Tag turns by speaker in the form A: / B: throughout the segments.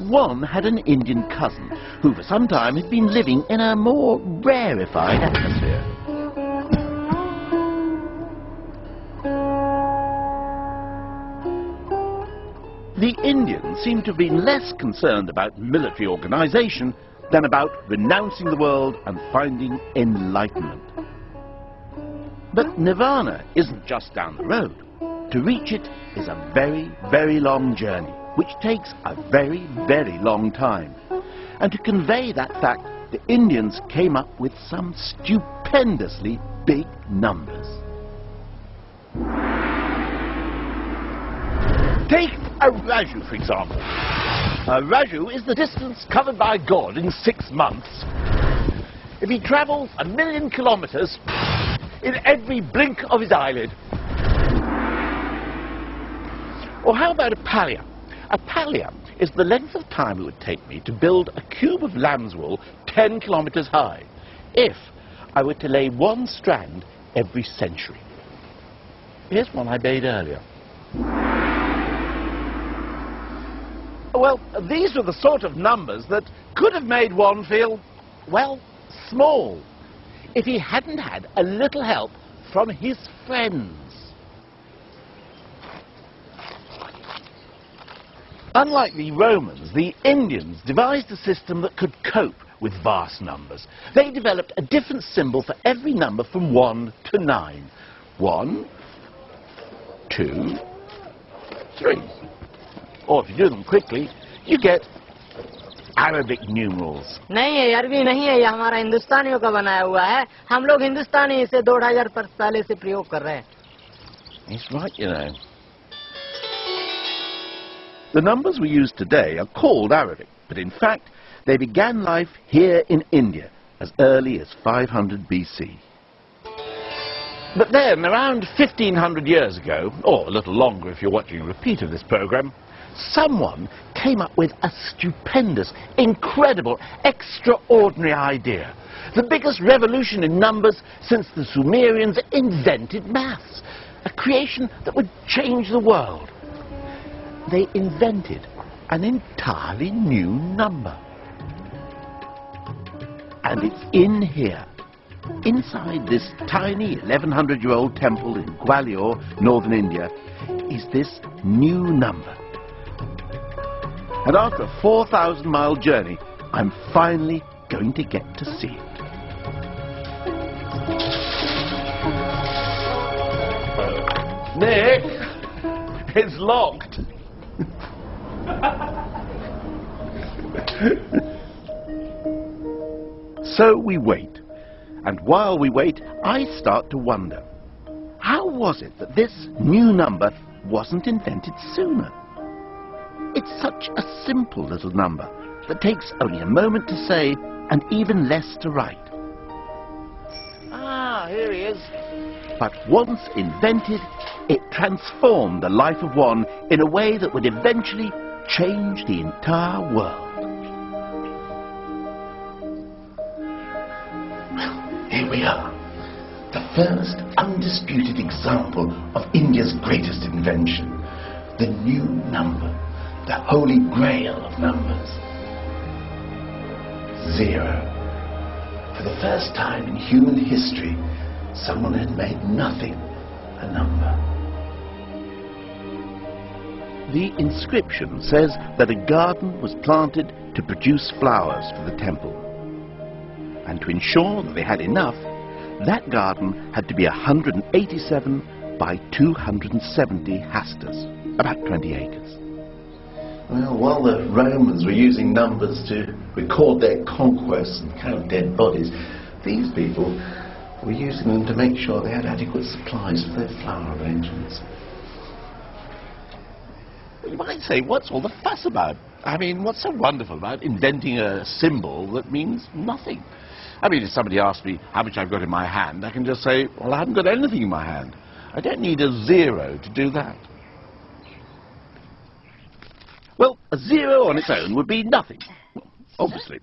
A: One had an Indian cousin who for some time had been living in a more rarefied atmosphere. The Indians seem to have been less concerned about military organisation than about renouncing the world and finding enlightenment. But Nirvana isn't just down the road. To reach it is a very, very long journey, which takes a very, very long time. And to convey that fact, the Indians came up with some stupendously big numbers. Take a raju, for example. A raju is the distance covered by God in 6 months. If he travels 1,000,000 kilometers in every blink of his eyelid. Or how about a pallium? A pallium is the length of time it would take me to build a cube of lamb's wool 10 kilometers high, if I were to lay 1 strand every century. Here's one I made earlier. Well, these were the sort of numbers that could have made one feel, well, small, if he hadn't had a little help from his friends. Unlike the Romans, the Indians devised a system that could cope with vast numbers. They developed a different symbol for every number from 1 to 9. 1, 2, 3. Or if you do them quickly, you get Arabic numerals.
B: नहीं है, अरबी नहीं है, ये हमारा हिंदुस्तानियों का बनाया हुआ है. हम लोग हिंदुस्तानी इसे 2000 वर्ष पहले से प्रयोग कर रहे हैं.
A: It's right, you know. The numbers we use today are called Arabic, but in fact they began life here in India as early as 500 BC. But then, around 1500 years ago, or a little longer if you're watching a repeat of this program, someone came up with a stupendous, incredible, extraordinary idea. The biggest revolution in numbers since the Sumerians invented maths. A creation that would change the world. They invented an entirely new number. And it's in here, inside this tiny 1100-year-old temple in Gwalior, northern India, is this new number. And after a 4,000-mile journey, I'm finally going to get to see it. Nick, it's locked. So we wait, and while we wait, I start to wonder, how was it that this new number wasn't invented sooner? It's such a simple little number that takes only a moment to say and even less to write. Ah, here he is. But once invented, it transformed the life of one in a way that would eventually change the entire world. Well, here we are. The first undisputed example of India's greatest invention. The new number. The holy grail of numbers. 0. For the first time in human history, someone had made nothing a number. The inscription says that a garden was planted to produce flowers for the temple. And to ensure that they had enough, that garden had to be 187 by 270 hastas, about 20 acres. Well, while the Romans were using numbers to record their conquests and count dead bodies, these people were using them to make sure they had adequate supplies for their flower arrangements. You might say, what's all the fuss about? I mean, what's so wonderful about inventing a symbol that means nothing? I mean, if somebody asks me how much I've got in my hand, I can just say, well, I haven't got anything in my hand. I don't need a 0 to do that. Well, a 0 on its own would be nothing, obviously.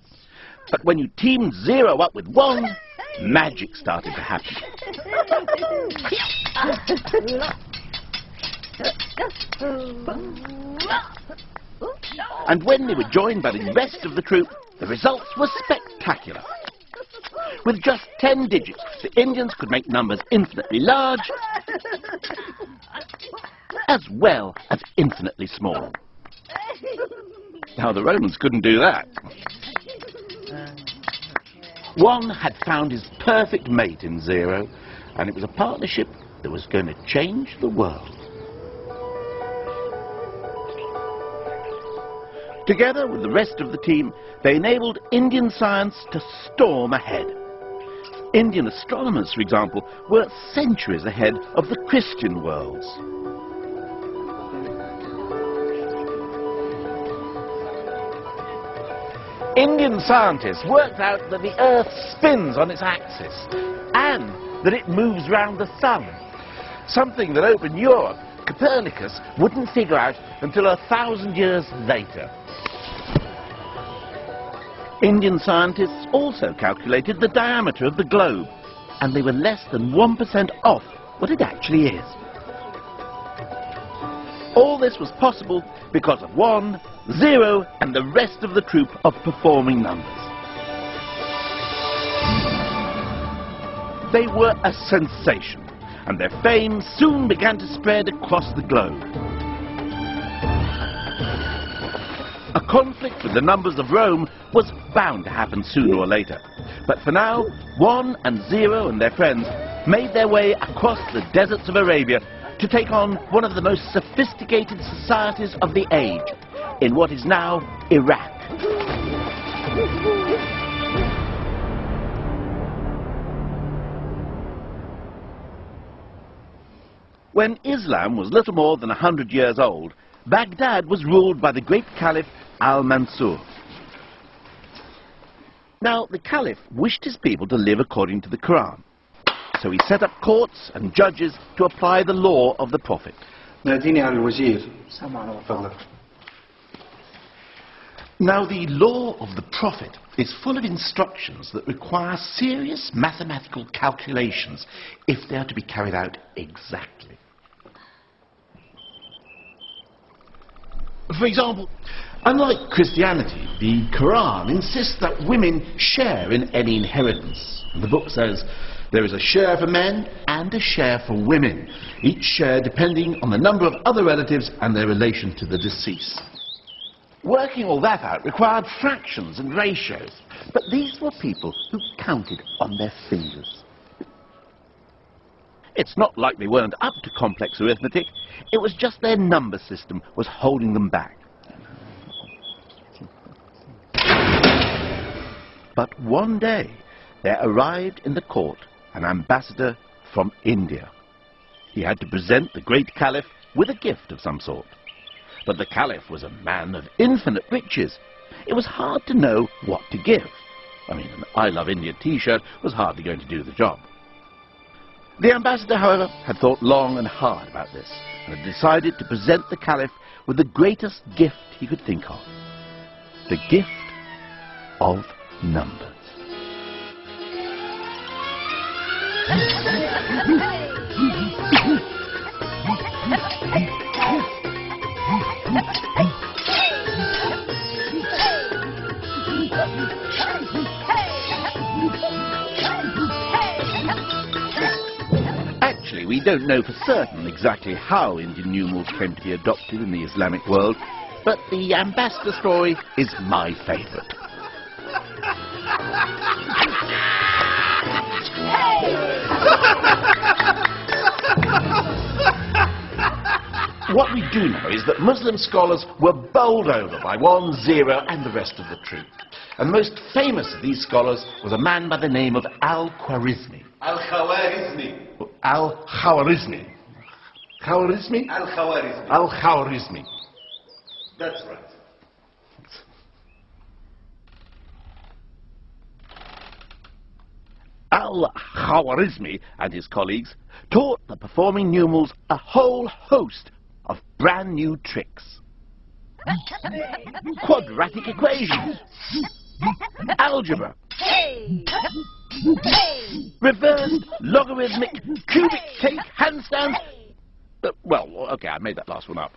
A: But when you teamed 0 up with 1, magic started to happen. And when they were joined by the rest of the troop, the results were spectacular. With just 10 digits, the Indians could make numbers infinitely large, as well as infinitely small. Now, the Romans couldn't do that. One had found his perfect mate in Zero, and it was a partnership that was going to change the world. Together with the rest of the team, they enabled Indian science to storm ahead. Indian astronomers, for example, were centuries ahead of the Christian worlds. Indian scientists worked out that the Earth spins on its axis and that it moves round the sun, something that open Europe, Copernicus, wouldn't figure out until 1,000 years later. Indian scientists also calculated the diameter of the globe, and they were less than 1% off what it actually is. All this was possible because of 1, 0, and the rest of the troop of performing numbers. They were a sensation, and their fame soon began to spread across the globe. A conflict with the numbers of Rome was bound to happen sooner or later. But for now, 1 and 0 and their friends made their way across the deserts of Arabia to take on one of the most sophisticated societies of the age, in what is now Iraq. When Islam was little more than 100 years old, Baghdad was ruled by the great Caliph Al-Mansur. Now, the Caliph wished his people to live according to the Quran, so he set up courts and judges to apply the law of the Prophet. Now, the law of the Prophet is full of instructions that require serious mathematical calculations if they are to be carried out exactly. For example, unlike Christianity, the Quran insists that women share in any inheritance. The book says there is a share for men and a share for women, each share depending on the number of other relatives and their relation to the deceased. Working all that out required fractions and ratios, but these were people who counted on their fingers. It's not like they weren't up to complex arithmetic, it was just their number system was holding them back. But one day, there arrived in the court an ambassador from India. He had to present the great Caliph with a gift of some sort. But the Caliph was a man of infinite riches. It was hard to know what to give. I mean, an I Love India t-shirt was hardly going to do the job. The ambassador, however, had thought long and hard about this, and had decided to present the Caliph with the greatest gift he could think of. The gift of numbers. Actually, we don't know for certain exactly how Indian numerals came to be adopted in the Islamic world, but the ambassador story is my favourite. What we do know is that Muslim scholars were bowled over by 1, 0 and the rest of the troop. And the most famous of these scholars was a man by the name of Al-Khwarizmi.
C: Al-Khwarizmi.
A: Al-Khwarizmi. Khwarizmi?
C: Al-Khwarizmi.
A: Al-Khwarizmi.
C: That's right.
A: Al-Khwarizmi and his colleagues taught the performing numerals a whole host of brand new tricks. Quadratic equations, algebra, reversed, logarithmic, cubic cake, handstands. Well, okay, I made that last one up.